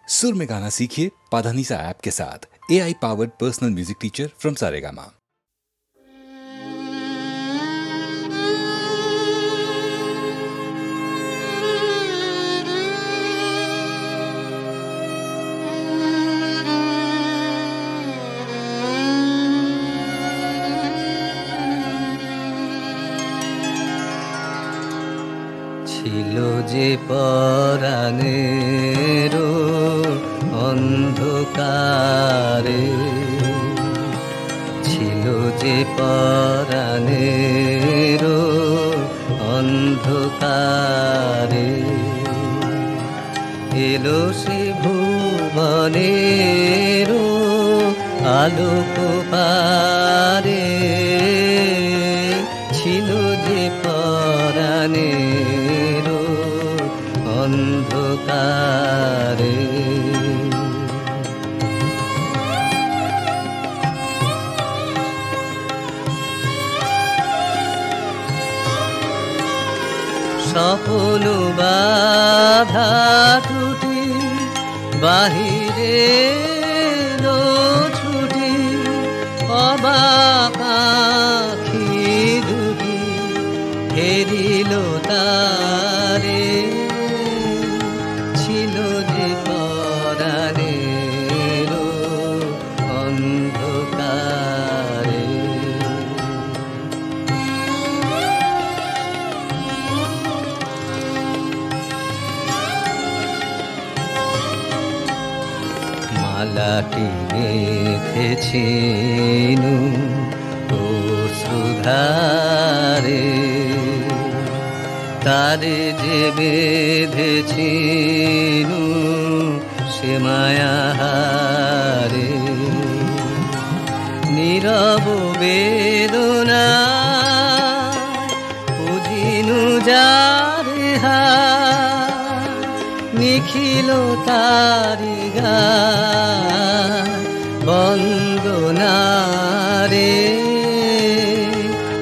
सुर में गाना सीखिए पाधानीसा ऐप के साथ। AI powered personal music teacher from Saregama. ছিলো যে পরাণের অন্ধকারে, ছিলো যে পরাণের অন্ধকারে, এলো সে ভুবনের আলোক পারে, ছিলো যে পরাণের অন্ধকারে। স্বপ্ন বাধা টুটি বাহিরে এলো ছুটি, অবাক আঁখি দুটি হেরিল তারে, ছিল যে পরাণের অন্ধকারে। মালাটি গেঁথেছিনু অশ্রুধারে, তারে যে বেঁধেছিনু সে মায়াহারে, নীরব বেদনা বুঝিনু যারে হার, নিখিল তারি গান বন্দনারে,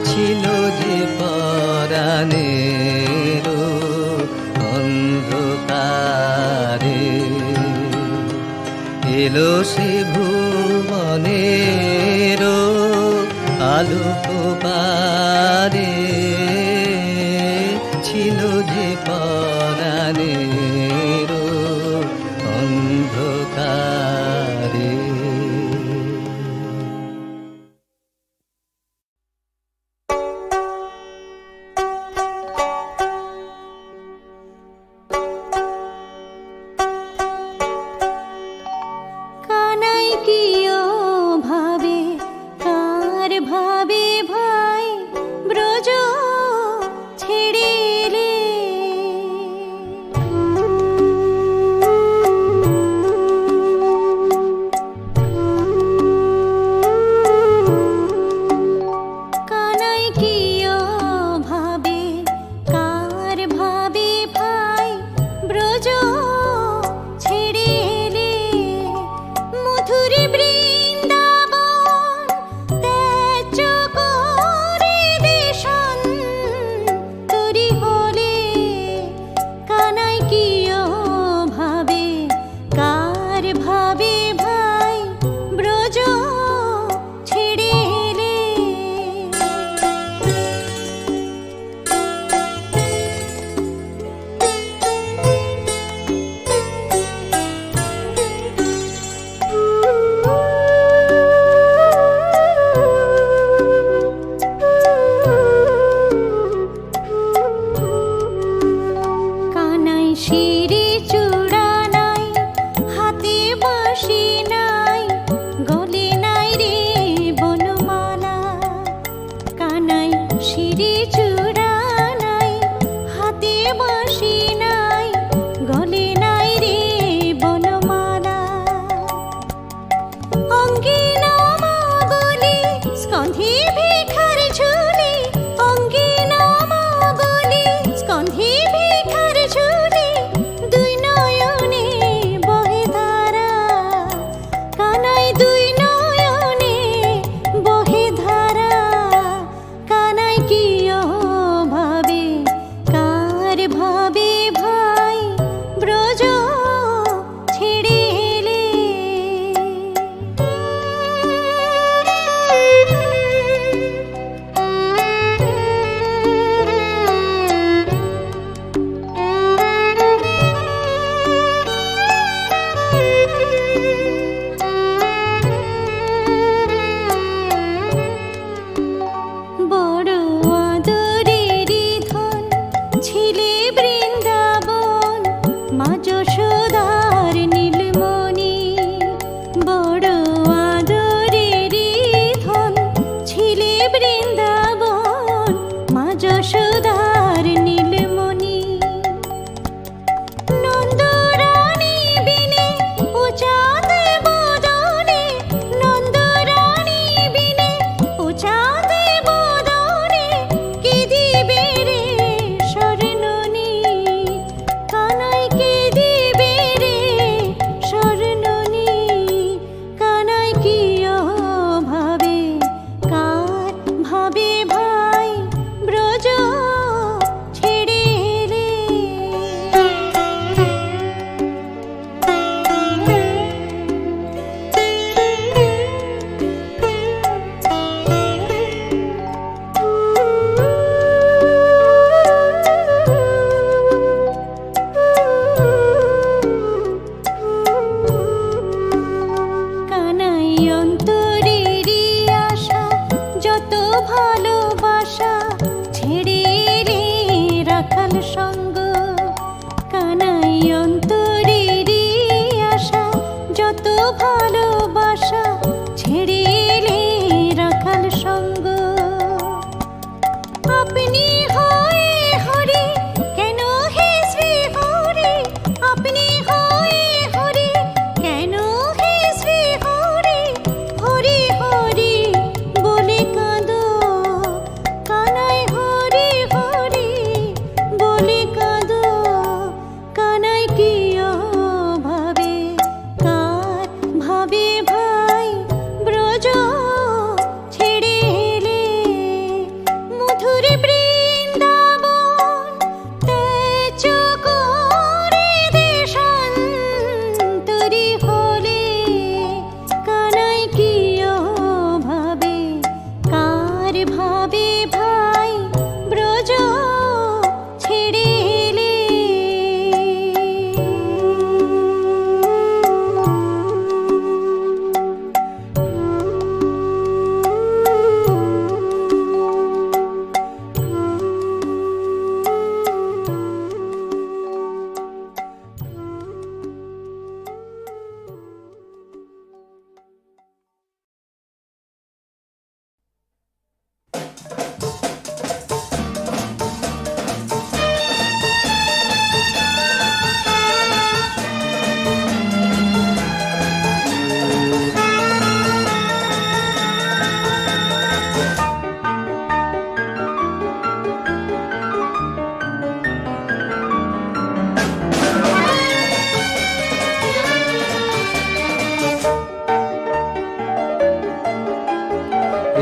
ছিল যে পরাণের অন্ধকারে, এলো সে ভুবনের আলোক পারে, ছিল যে পরাণের অন্ধকারে। কানাই কিও ভাবে কার ভাবে ভাই ব্রজ ছেড়ে এলে, কানাই কিও ভাবে কার ভাবে ভাই ব্রজ ছেড়ে এলে, মধুর ভালোবাসা ছেড়ে এলে রাখাল সঙ্গ। আপনি হয়ে হরি কেন হে শ্রী হরি, আপনি হয়ে হরি কেন হে শ্রী হরি, হরি হরি বলে কাঁদো কানাই, হরি হরি বলে কাঁদো কানাই। কি ভাবে কার ভাবে ভাই ব্রজ ছেড়ে এলে, মধুর বৃন্দাবন ত্যায করে দেশান্তরী হলে, কানাই কি ভাবে কার ভাবে ভাই ব্রজ ছেড়ে এলে।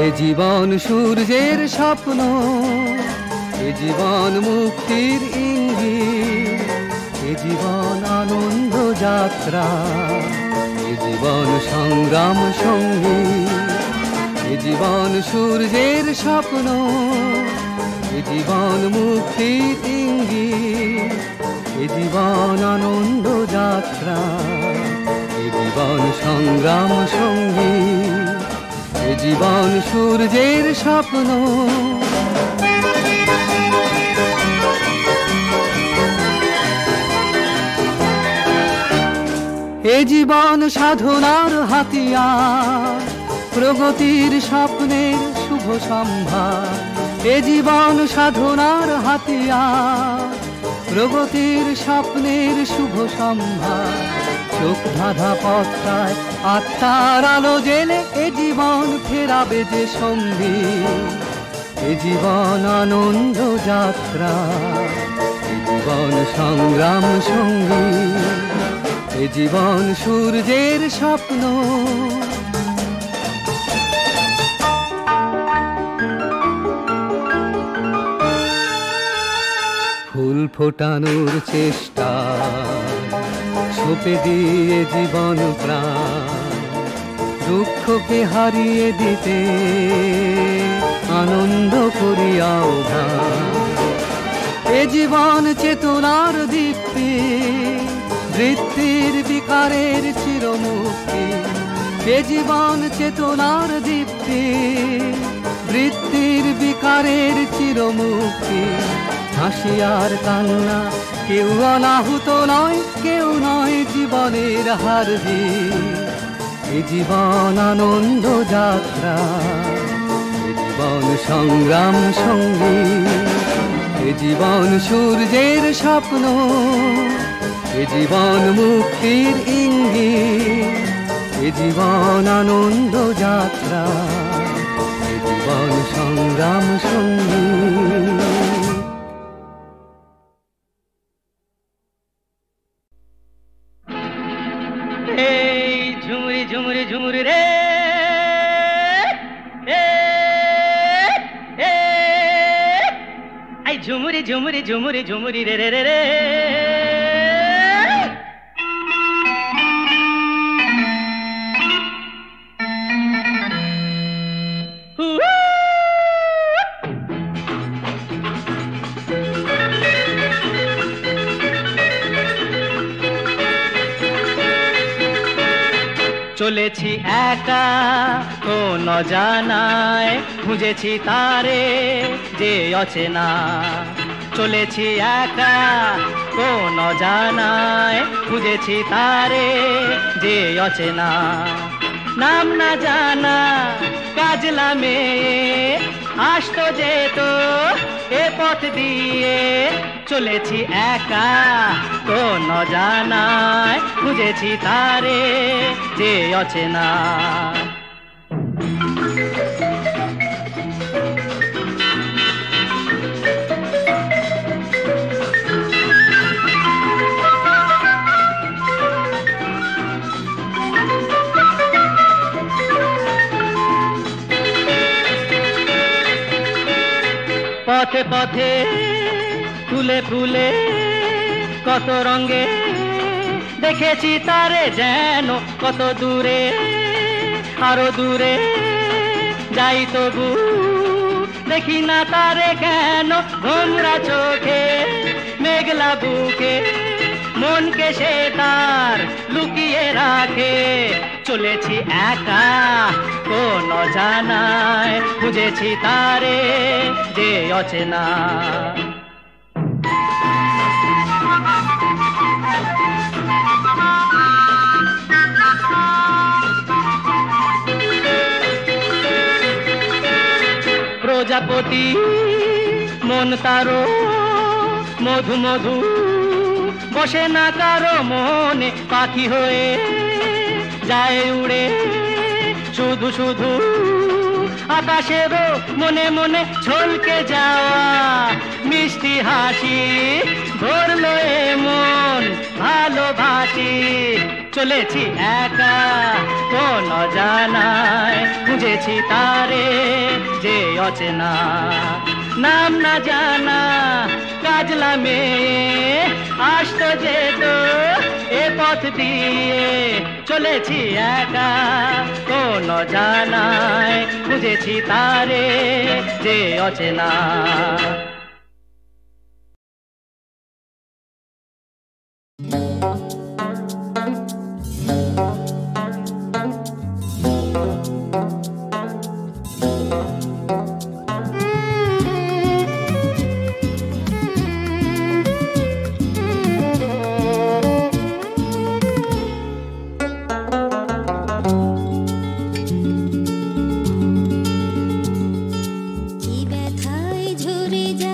এ জীবন সূর্যের স্বপ্ন, এ জীবন মুক্তির ইঙ্গিত, এ জীবন আনন্দ যাত্রা, এ জীবন সংগ্রাম সঙ্গীত। এ জীবন সূর্যের স্বপ্ন, এ জীবন মুক্তির ইঙ্গিত, এ জীবন আনন্দ যাত্রা, এ জীবন সংগ্রাম সঙ্গীত। এ জীবন সূর্যের স্বপ্ন। এ জীবন সাধনার হাতিয়ার, প্রগতির স্বপ্নের শুভ সম্ভার। এ জীবন সাধনার হাতিয়ার, প্রগতির স্বপ্নের শুভ সম্ভার। চোখ ধাঁধা পথটায় আত্মার আলো জেলে এ জীবন ফেরাবে যে সঙ্গী, এ জীবন আনন্দ যাত্রা, এ জীবন সংগ্রাম সঙ্গী। এ জীবন সূর্যের স্বপ্ন। ফুল ফোটানোর চেষ্টা সঁপে দিয়ে জীবন প্রাণ, দুঃখকে হারিয়ে দিতে আনন্দ করিয়াও গান। এ জীবন চেতনার দীপ্তি, বৃত্তির বিকারের চিরমুক্তি। এ জীবন চেতনার দীপ্তি, বৃত্তির বিকারের চিরমুক্তি। হাসি আর কান্না কেউ অনাহুত নয়, কেউ নয় জীবনের হার জিত। এ জীবন আনন্দ যাত্রা, এ জীবন সংগ্রাম সঙ্গীত। এ জীবন সূর্যের স্বপ্ন, এ জীবন মুক্তির ইঙ্গিত। এ জীবন আনন্দ যাত্রা, এ জীবন সংগ্রাম সঙ্গীত। ঝুমুরি ঝুমুরি ঝুমুরি রে, আই ঝুমুরি ঝুমুরি ঝুমুরি ঝুমুরি রে রে রে রে। চলেছি একা কোন জানায়, খুঁজেছি তারে যে অচেনা। চলেছি একা কোন অজানায় খুঁজেছি তারে যে অচেনা নাম না জানা কাজলা মেয়ে আসতো যেত এ পথ দিয়ে চলেছি একা কোন অজানায় খুঁজেছি তারে যে অচেনা পথে পথে ফুলে ফুলে কত রঙে দেখেছি তারে যেন কত দূরে আরো দূরে যাই তবু দেখি না তারে কেন ভোমরা চোখে মেঘলা বুকে মনকে সে তার লুকিয়ে রাখে চলেছি একা কোন অজানায় খুঁজেছি তারে যে অচেনা প্রজাপতি মন তারো মধু মধু বসে না কারো মনে পাখি হয়ে যায় উড়ে শুধু শুধু আকাশেরও মনে মনে ছলকে যাওয়া মিষ্টি হাসি ধরলো এ মন ভালোবাসি চলেছি একা কোন অজানায় খুঁজেছি তারে যে অচেনা নাম না জানা কাজলা মেয়ে আসতো যেত এ পথ দিয়ে চলেছি একা কোন অজানায় খুঁজেছি তারে যে অচেনা কি ব্যথায় ঝরে যায়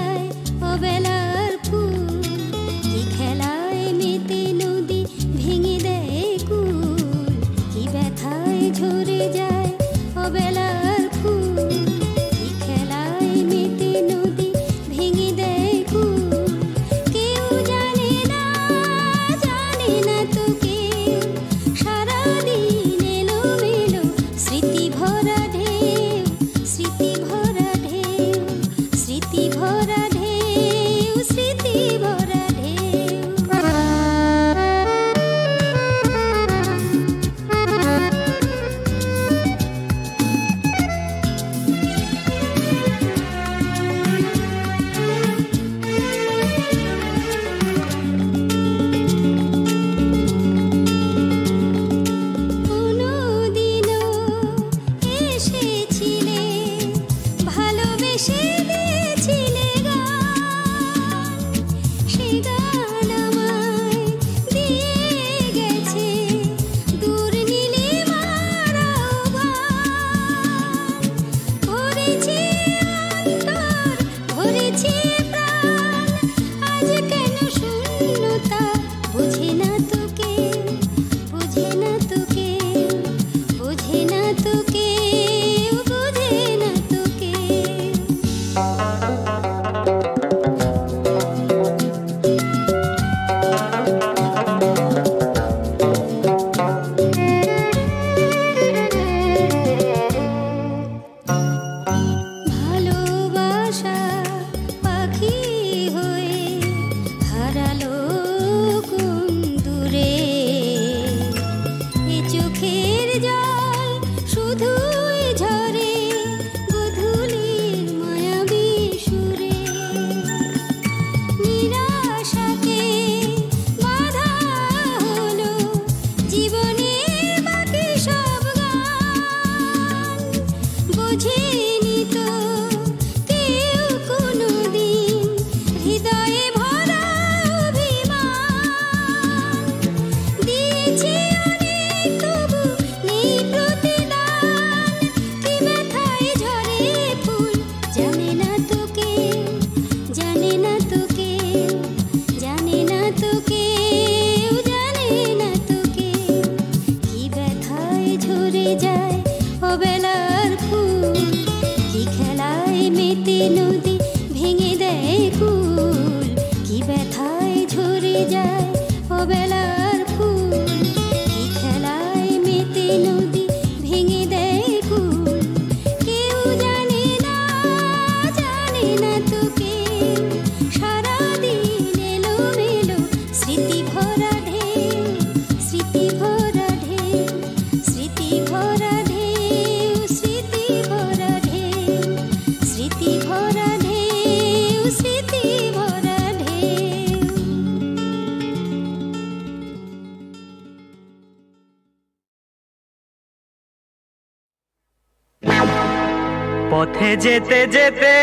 পথে যেতে যেতে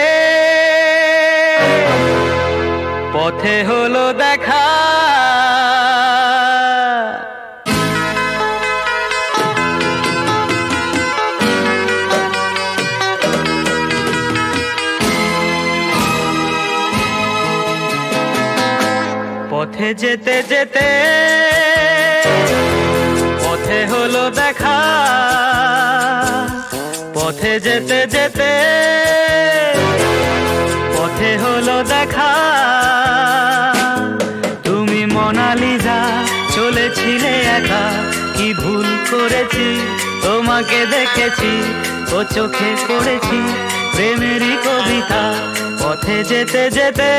পথে হলো দেখা, পথে যেতে যেতে পথে হলো দেখা, পথে যেতে যেতে পথে হলো দেখা। তুমি মোনালিসা চলেছিলে একা, কি ভুল করেছি তোমাকে দেখেছি, ও চোখে পড়েছি প্রেমেরই কবিতা। পথে যেতে যেতে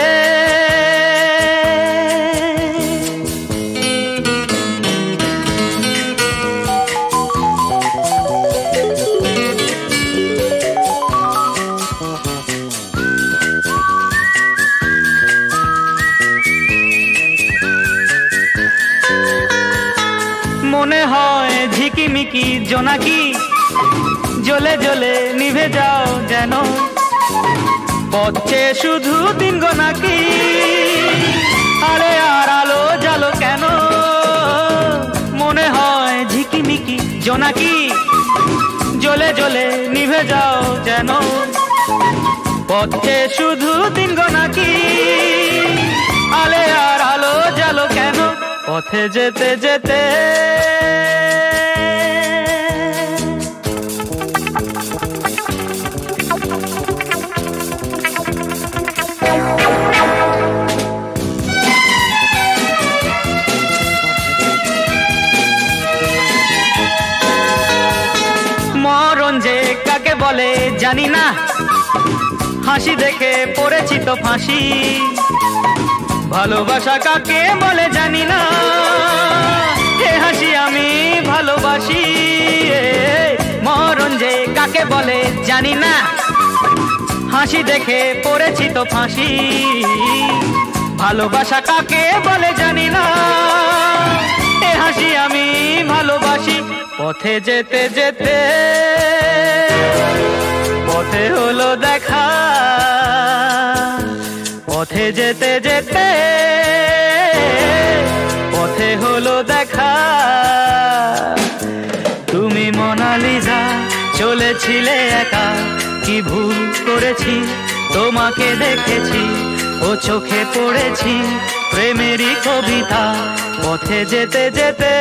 মনে হয় ঝিকিমিকি জোনাকি, জ্বলে জ্বলে নিভে যাও যেন, পথে শুধু দিন গোনাকি, আরে আর আলো জ্বালো কেন। মনে হয় ঝিকিমিকি জোনাকি, জ্বলে জ্বলে নিভে যাও যেন, পথে শুধু দিন গোনাকি, আলে আর আলো জ্বালো কেন। পথে যেতে যেতে মরণ যে কাকে বলে জানি না, হাসি দেখে পড়েছি তো ফাঁসি, ভালোবাসা কাকে বলে জানি না, এ হাসি আমি ভালোবাসি। মরণ যে কাকে বলে জানি না, হাসি দেখে পড়েছি তো ফাঁসি, ভালোবাসা কাকে বলে জানি না, এ হাসি আমি ভালোবাসি। পথে যেতে যেতে পথে হলো দেখা, পথে যেতে যেতে পথে হলো দেখা। তুমি মোনালিসা চলেছিলে একা, কি ভুল করেছি তোমাকে দেখেছি, ও চোখে পড়েছি প্রেমেরই কবিতা। পথে যেতে যেতে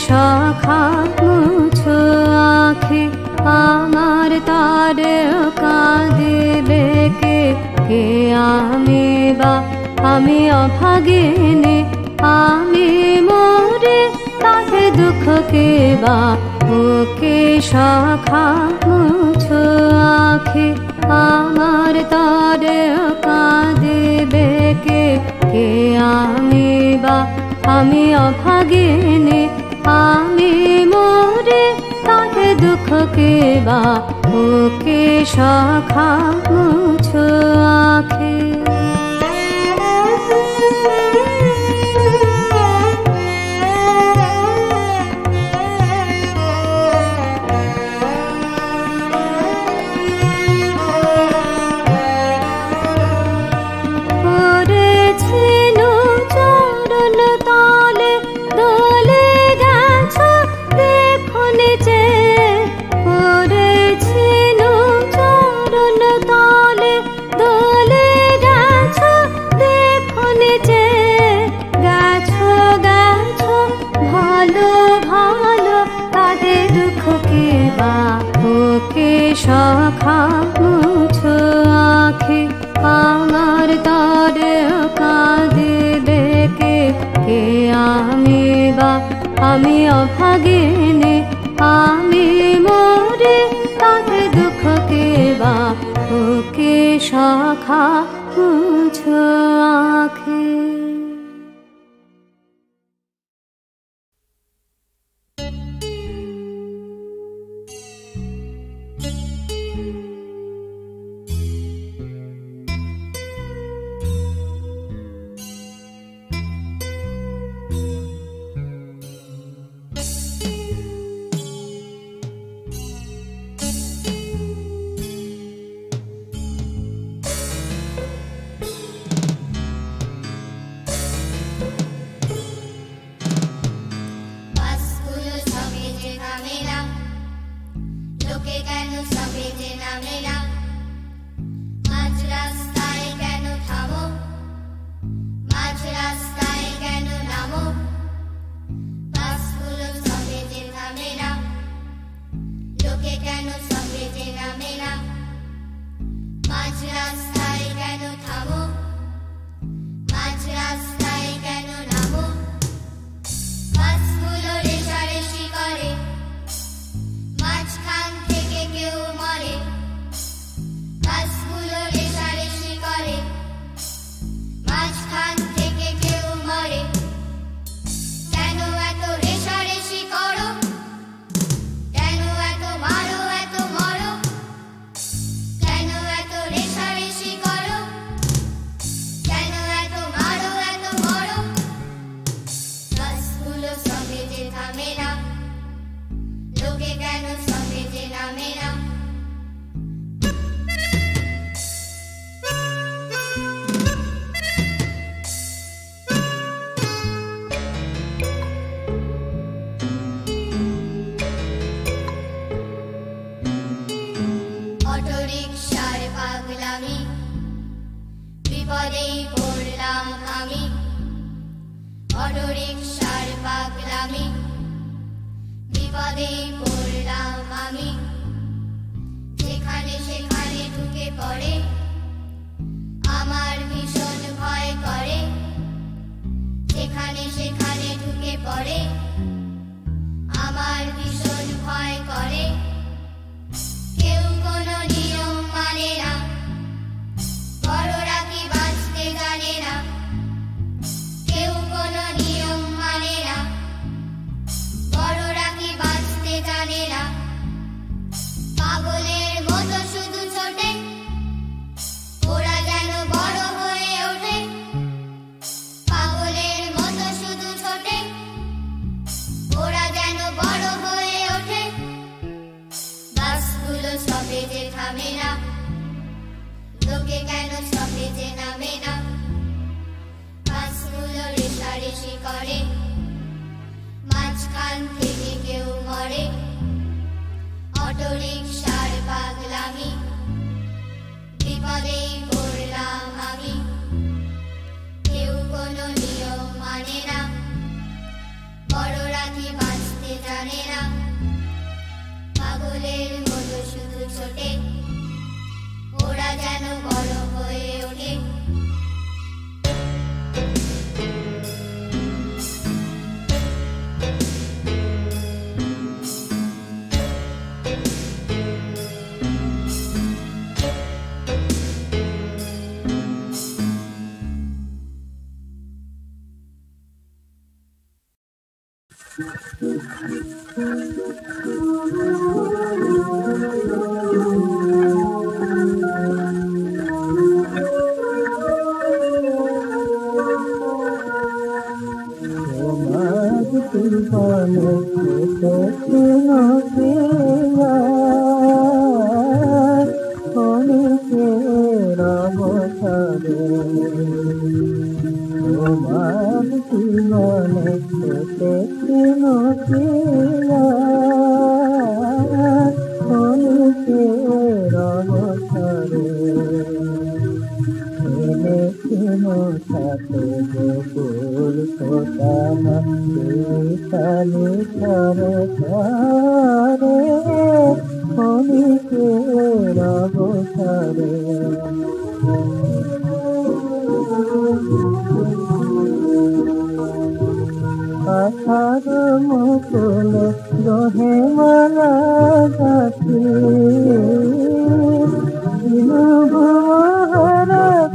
শাখা মুছো আঁখে আমার তার কাঁদিবে কে, কে আমি বা আমি অভাগিনী, আমি মরে তাকে দুঃখ কে বা। ওকে শাখা মুছো আঁখে আমার তার কাঁদিবে কে, কে আমি বা আমি অভাগিনী, আমি মরে তাকে দুঃখ কে বা। ওকে শাখা মুছো আঁখে শাখা মুছো আঁখে আমার তার কাঁদিবে কে, কে আমি বা আমি অভাগিনী, আমি মরে তাকে দুঃখ কে বা। ওকে শাখা মুছো মুছো আঁখে।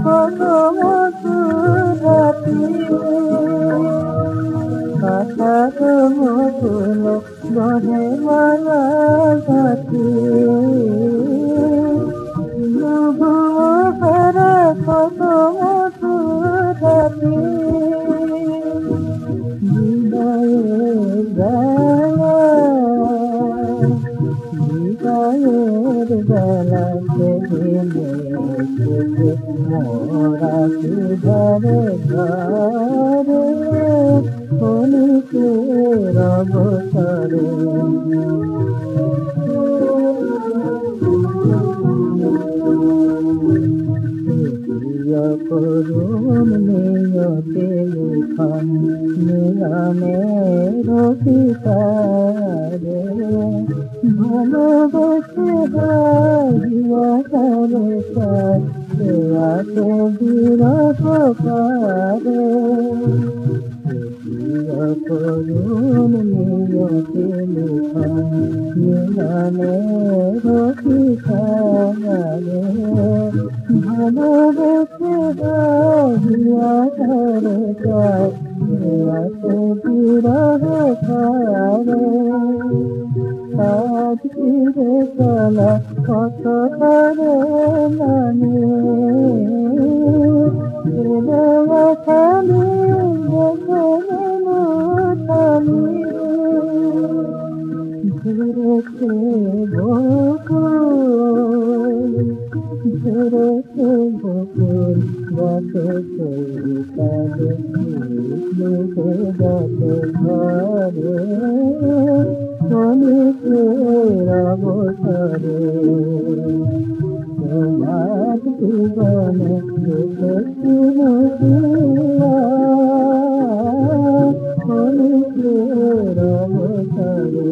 কত বিদায়ের বেলা সেদিনে মোরা ঘরে ঘরে ক্ষণিকের অবসরে করুণ নিয়তে লিখন নিয়মের পিতারে ভালোবাসে বাহিয়া করে আছে বিরহ পারে করুণ নিয়তে লিখন নিয়মের পিতারে ভালোবেসে বাহিয়া করে আছে বিরহ পারে আজ ফিরে চলা কত করে মানে খালি ঘুরেছে বকুল ঘুরেছে বকুল গাছে কালে গাছে ঘরে ক্ষণিকের অবসরে তোমার জীবনে ক্ষণিকের অবসরে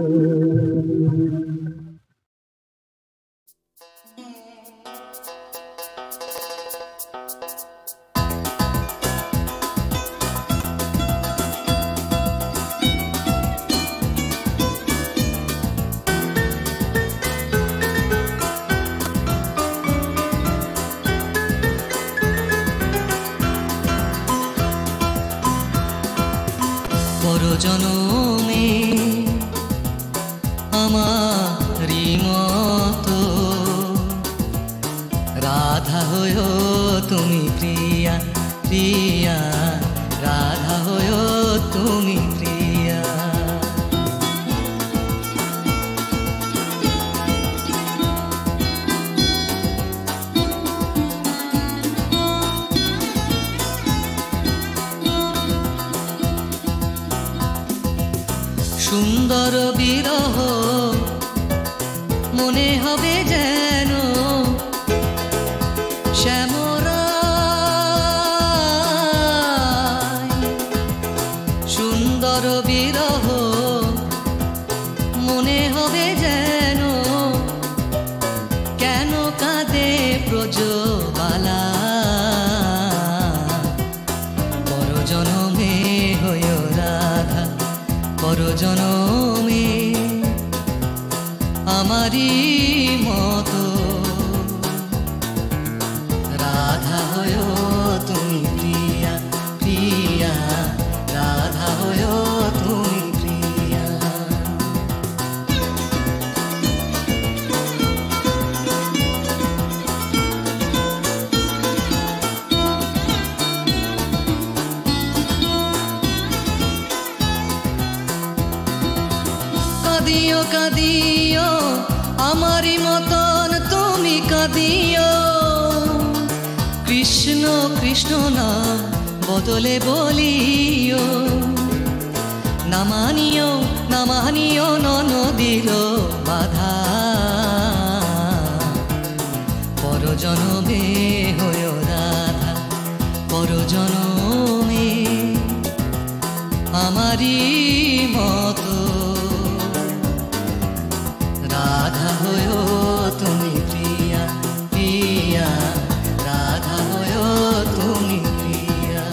জনমে আমারি মতো রাধা হয়ো তুমি প্রিয়া প্রিয়া রাধা হয়ো তুমি প্রিয়া সুন্দর বিরহ মনে হবে যেন শ্যামরায় সুন্দর বিরহ মনে হবে যেন কেন কাঁদে ব্রজবালা পরজনমে হয়ো রাধা পরজনমে আমারি মতো রাধা হয়ো তুমি প্রিয়া প্রিয়া রাধা হয়ো তুমি প্রিয়া কাঁদিও কাঁদিও আমারি মতন তুমি কাঁদিও কৃষ্ণ কৃষ্ণ না বদলে বলিও না মানিও ননদির বাধা পরজনমে হয়ো রাধা পরজনমে আমারি মতো রাধা হয়ো তুমি প্রিয়া প্রিয়া রাধা হয়ো তুমি প্রিয়া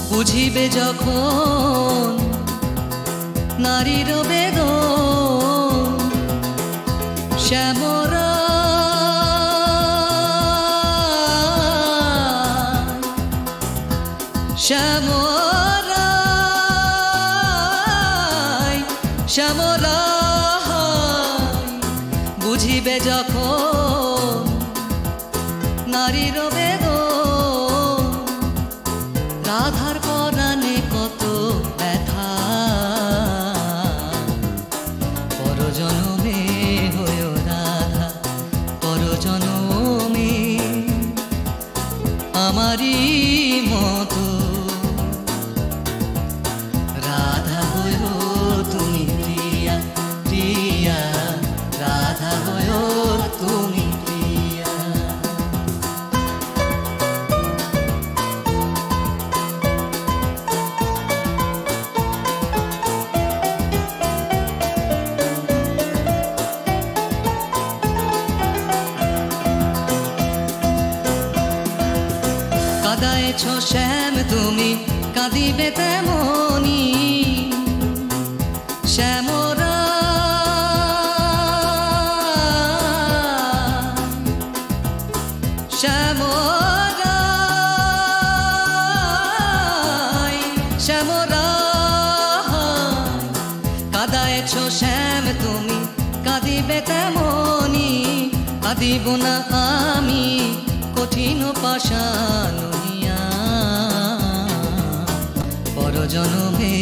বুঝিবে যখন নারীর বেদন শ্যামরায় বুঝিবে বুঝিবে যখন নারীর বেদন, রাধার পরাণে কত ব্যথা, পরজনমে হয়ে রাধা, পরজনমে আমারই মতো রাধা হয়ে তুমি প্রিয়া, প্রিয়া রাধা হয়ে তুমি প্রিয়া। কাদায়েছ শ্যাম তুমি, কাঁদিবে তেমনি শ্যামরা, শ্যামরা, শ্যামরা। কাদায়েছ শ্যাম তুমি, কাঁদিবে তেমনি কাঁদিব না আমি কঠিন পাষাণ হইয়া, পরজনমে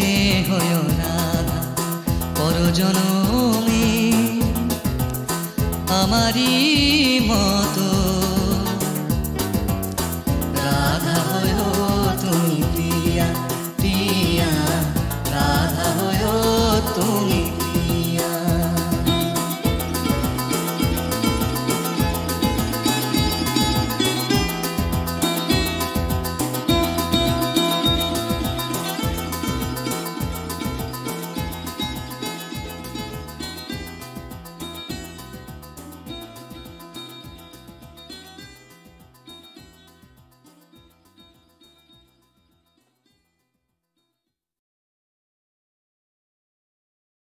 হয় রাধা, পরজনমে আমারই মতো রাধা হয় তুমি প্রিয়া, প্রিয়া রাধা হয় তুমি